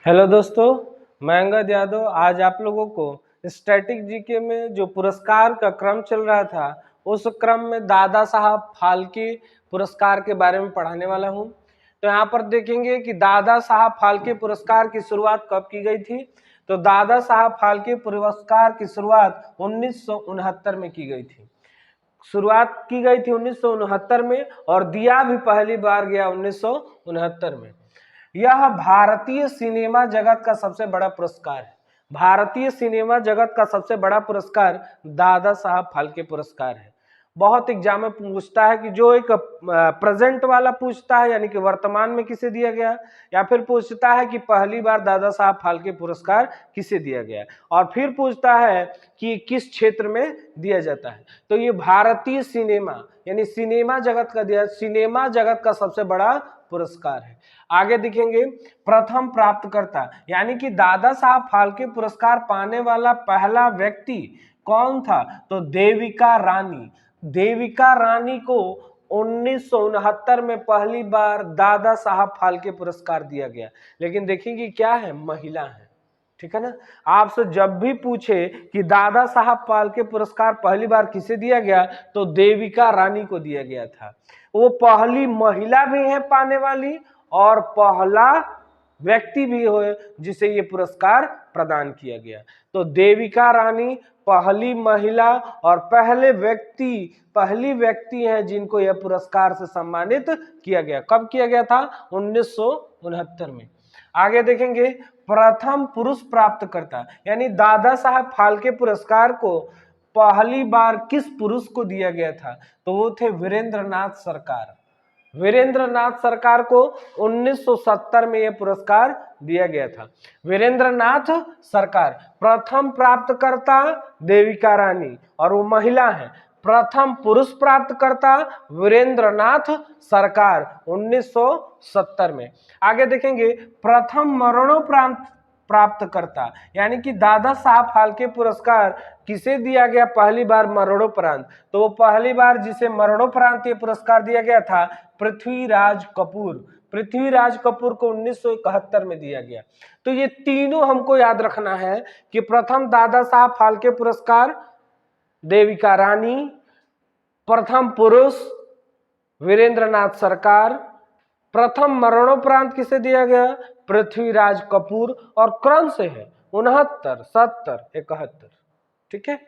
Hello दोस्तों, मैं अंगद यादव आज आप लोगों को स्टैटिक जीके में जो पुरस्कार का क्रम चल रहा था उस क्रम में दादा साहब फाल्के पुरस्कार के बारे में पढ़ाने वाला हूं। तो यहाँ पर देखेंगे कि दादा साहब फाल्के पुरस्कार की शुरुआत कब की गई थी। तो दादा साहब फाल्के पुरस्कार की शुरुआत 1969 में की गई थी। शुरुआत की गई थी 1969 में और दिया भी पहली बार गया 1969 में। यह भारतीय सिनेमा जगत का सबसे बड़ा पुरस्कार है। भारतीय सिनेमा जगत का सबसे बड़ा पुरस्कार दादा साहब फाल्के पुरस्कार है। बहुत एग्जाम में पूछता है कि जो एक प्रेजेंट वाला पूछता है यानी कि वर्तमान में किसे दिया गया, या फिर पूछता है कि पहली बार दादा साहब फाल्के पुरस्कार किसे दिया गया, और फिर पूछता है कि किस क्षेत्र में दिया जाता है। तो ये भारतीय सिनेमा यानी सिनेमा जगत का दिया, सिनेमा जगत का सबसे बड़ा पुरस्कार है। आगे दिखेंगे प्रथम प्राप्तकर्ता यानी कि दादा साहब फाल्के पुरस्कार पाने वाला पहला व्यक्ति कौन था। तो देविका रानी। देविका रानी को 1969 में पहली बार दादा साहब फाल्के पुरस्कार दिया गया। लेकिन देखेंगे क्या है, महिला है, ठीक है ना। आपसे जब भी पूछे कि दादा साहब फाल्के पुरस्कार पहली बार किसे दिया गया तो देविका रानी को दिया गया था। वो पहली महिला भी है पाने वाली और पहला व्यक्ति भी हो जिसे ये पुरस्कार प्रदान किया गया। तो देविका रानी पहली महिला और पहली व्यक्ति हैं जिनको यह पुरस्कार से सम्मानित किया गया। कब किया गया था? 1969 में। आगे देखेंगे प्रथम पुरुष प्राप्तकर्ता यानी दादा साहब फाल्के पुरस्कार को पहली बार किस पुरुष को दिया गया था। तो वो थे वीरेंद्र नाथ सरकार। वीरेंद्र नाथ सरकार को 1970 में यह पुरस्कार दिया गया था। वीरेंद्र नाथ सरकार प्रथम प्राप्तकर्ता देविका रानी और वो महिला है। प्रथम पुरुष प्राप्तकर्ता वीरेंद्र नाथ सरकार 1970 में। आगे देखेंगे प्रथम मरणोपरांत प्राप्तकर्ता यानी कि दादा साहब फाल्के पुरस्कार किसे दिया गया पहली बार मरणोपरांत। तो वो पहली बार जिसे मरणोपरांत ये पुरस्कार दिया गया था पृथ्वीराज कपूर। पृथ्वीराज कपूर को 1971 में दिया गया। तो ये तीनों हमको याद रखना है कि प्रथम दादा साहब फाल्के पुरस्कार देविका रानी, प्रथम पुरुष वीरेंद्र नाथ सरकार, प्रथम मरणोपरांत किसे दिया गया पृथ्वीराज कपूर, और क्रम से है 69, 70, 71। ठीक है,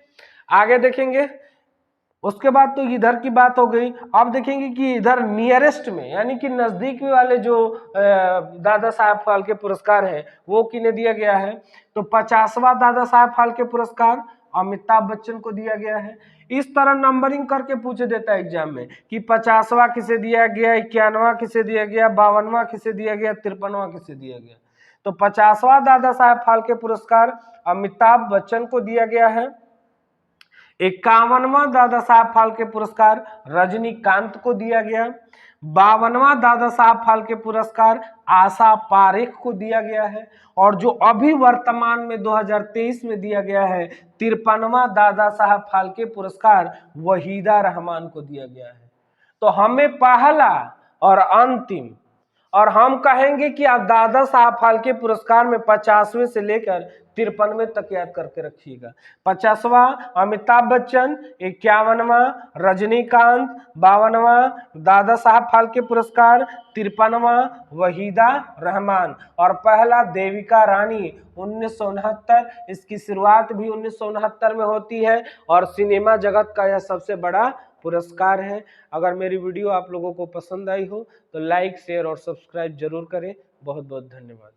आगे देखेंगे। उसके बाद तो इधर की बात हो गई। अब देखेंगे कि इधर नियरेस्ट में यानी कि नजदीक वाले जो दादा साहब फाल्के पुरस्कार है वो किन्हें दिया गया है। तो 50वां दादा साहब फाल्के पुरस्कार अमिताभ बच्चन को दिया गया है। इस तरह नंबरिंग करके पूछ देता है एग्जाम में कि 50वां किसे दिया गया, 51वां किसे दिया गया, 52वां किसे दिया गया, 53वां किसे दिया गया। तो 50वां दादा साहब फाल्के पुरस्कार अमिताभ बच्चन को दिया गया है। 51वां दादा साहब फाल्के पुरस्कार रजनीकांत को दिया गया। 52वां दादा साहब फाल्के पुरस्कार आशा पारेख को दिया गया है। और जो अभी वर्तमान में 2023 में दिया गया है 53वां दादा साहब फाल्के पुरस्कार वहीदा रहमान को दिया गया है। तो हमें पहला और अंतिम, और हम कहेंगे कि आप दादा साहब फाल्के पुरस्कार में 50वें से लेकर 53वें तक याद करके रखिएगा। 50वां अमिताभ बच्चन, 51वां रजनीकांत, 52वां दादा साहब फाल्के पुरस्कार, 53वां वहीदा रहमान और पहला देविका रानी 1969। इसकी शुरुआत भी 1969 में होती है और सिनेमा जगत का यह सबसे बड़ा पुरस्कार है। अगर मेरी वीडियो आप लोगों को पसंद आई हो तो लाइक, शेयर और सब्सक्राइब जरूर करें। बहुत बहुत धन्यवाद।